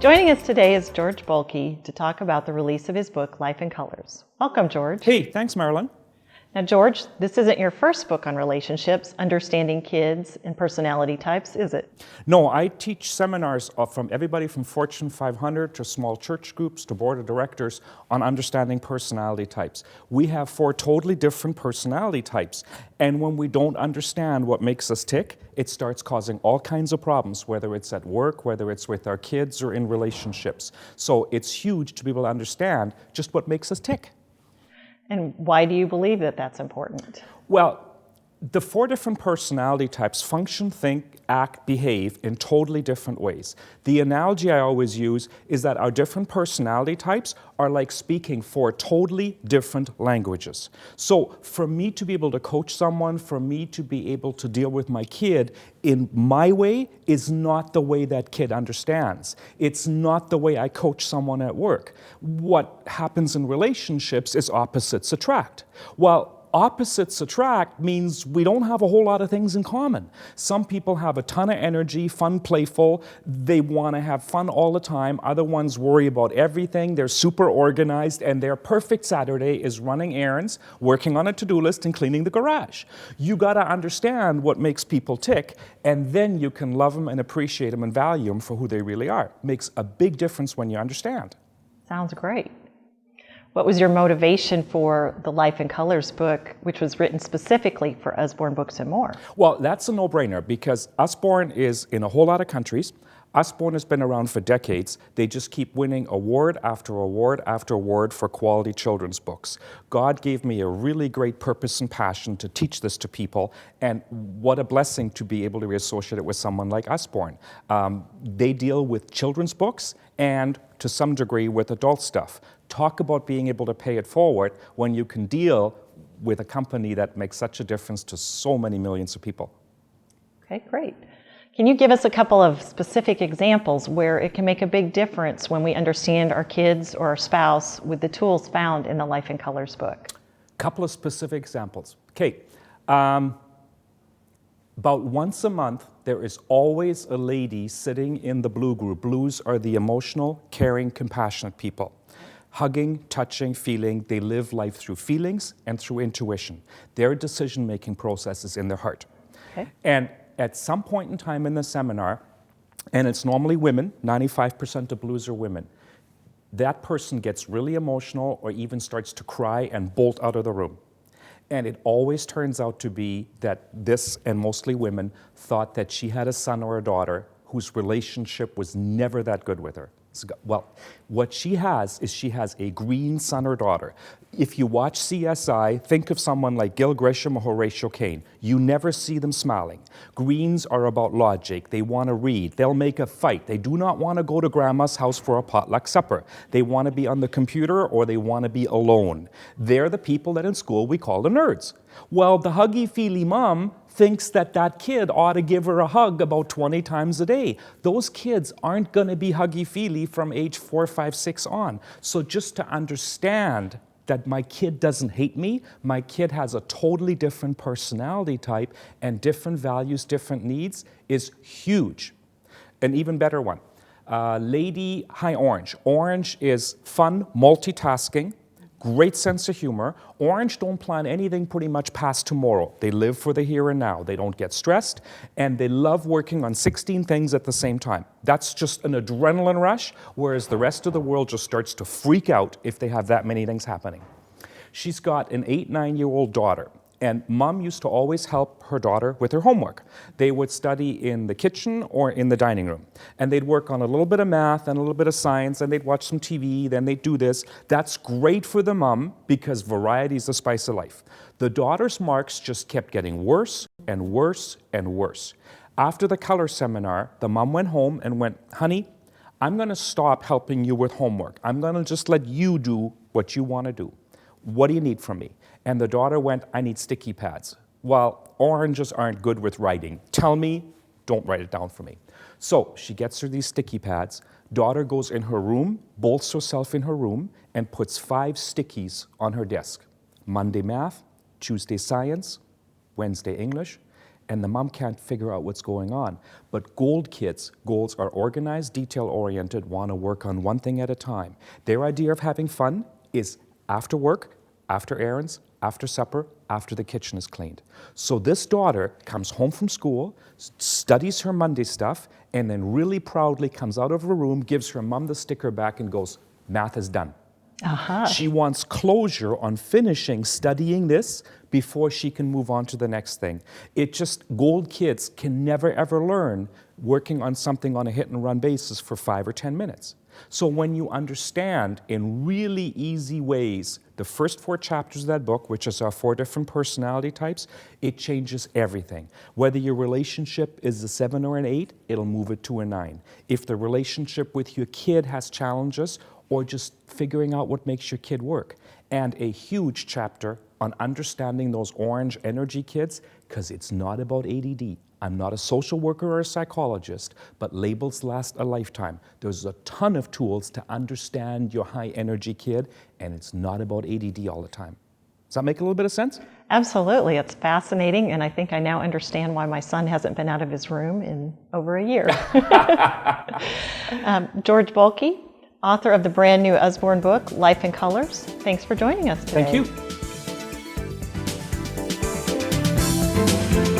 Joining us today is George Boelcke to talk about the release of his book, Life in Colors. Welcome, George. Hey, thanks, Marilyn. Now, George, this isn't your first book on relationships, understanding kids and personality types, is it? No, I teach seminars from everybody from Fortune 500 to small church groups to board of directors on understanding personality types. We have 4 totally different personality types, and when we don't understand what makes us tick, it starts causing all kinds of problems, whether it's at work, whether it's with our kids or in relationships. So it's huge to be able to understand just what makes us tick. And why do you believe that that's important? Well, the 4 different personality types function, think, act, behave in totally different ways. The analogy I always use is that our different personality types are like speaking 4 totally different languages. So for me to be able to coach someone, for me to be able to deal with my kid in my way is not the way that kid understands. It's not the way I coach someone at work. What happens in relationships is opposites attract. Well, opposites attract means we don't have a whole lot of things in common. Some people have a ton of energy, fun, playful. They want to have fun all the time. Other ones worry about everything. They're super organized, and their perfect Saturday is running errands, working on a to-do list, and cleaning the garage. You got to understand what makes people tick, and then you can love them and appreciate them and value them for who they really are. Makes a big difference when you understand. Sounds great. What was your motivation for the Life in Colors book, which was written specifically for Usborne Books and More? Well, that's a no-brainer because Usborne is in a whole lot of countries. Usborne has been around for decades. They just keep winning award after award after award for quality children's books. God gave me a really great purpose and passion to teach this to people, and what a blessing to be able to be associated with someone like Usborne. They deal with children's books and to some degree with adult stuff. Talk about being able to pay it forward when you can deal with a company that makes such a difference to so many millions of people. Okay, great. Can you give us a couple of specific examples where it can make a big difference when we understand our kids or our spouse with the tools found in the Life in Colors book? Couple of specific examples. Okay, about once a month, there is always a lady sitting in the blue group. Blues are the emotional, caring, compassionate people. Hugging, touching, feeling, they live life through feelings and through intuition. Their decision-making process is in their heart. Okay. And at some point in time in the seminar, and it's normally women, 95% of blues are women, that person gets really emotional or even starts to cry and bolt out of the room. And it always turns out to be that this, and mostly women, thought that she had a son or a daughter whose relationship was never that good with her. Well, what she has is she has a green son or daughter. If you watch CSI, think of someone like Gil Grisham or Horatio Caine. You never see them smiling. Greens are about logic. They want to read. They'll make a fight. They do not want to go to grandma's house for a potluck supper. They want to be on the computer or they want to be alone. They're the people that in school we call the nerds. Well, the huggy-feely mom thinks that that kid ought to give her a hug about 20 times a day. Those kids aren't going to be huggy-feely from age 4, 5, 6 on. So just to understand that my kid doesn't hate me, my kid has a totally different personality type and different values, different needs is huge. An even better one, Lady High Orange. Orange is fun, multitasking, great sense of humor. Orange don't plan anything pretty much past tomorrow. They live for the here and now. They don't get stressed, and they love working on 16 things at the same time. That's just an adrenaline rush, whereas the rest of the world just starts to freak out if they have that many things happening. She's got an 8, 9-year-old daughter, and mom used to always help her daughter with her homework. They would study in the kitchen or in the dining room, and they'd work on a little bit of math and a little bit of science, and they'd watch some TV, then they'd do this. That's great for the mom because variety is the spice of life. The daughter's marks just kept getting worse and worse and worse. After the color seminar, the mom went home and went, "Honey, I'm going to stop helping you with homework. I'm going to just let you do what you want to do. What do you need from me?" And the daughter went, "I need sticky pads." Well, oranges aren't good with writing. Tell me, don't write it down for me. So she gets her these sticky pads. Daughter goes in her room, bolts herself in her room, and puts 5 stickies on her desk. Monday math, Tuesday science, Wednesday English. and the mom can't figure out what's going on. But gold kids, goals are organized, detail-oriented, want to work on one thing at a time. Their idea of having fun is after work, after errands, after supper, after the kitchen is cleaned. So this daughter comes home from school, studies her Monday stuff, and then really proudly comes out of her room, gives her mom the sticker back and goes, math is done. She wants closure on finishing studying this before she can move on to the next thing. Gold kids can never ever learn working on something on a hit and run basis for 5 or 10 minutes. So when you understand in really easy ways the first 4 chapters of that book, which is our 4 different personality types, it changes everything. Whether your relationship is a 7 or an 8, it'll move it to a 9. If the relationship with your kid has challenges, or just figuring out what makes your kid work. And a huge chapter on understanding those orange energy kids, because it's not about ADD. I'm not a social worker or a psychologist, but labels last a lifetime. There's a ton of tools to understand your high energy kid, and it's not about ADD all the time. Does that make a little bit of sense? Absolutely. It's fascinating, and I think I now understand why my son hasn't been out of his room in over a year. George Boelcke, author of the brand new Usborne book, Life in Colors. Thanks for joining us today. Thank you.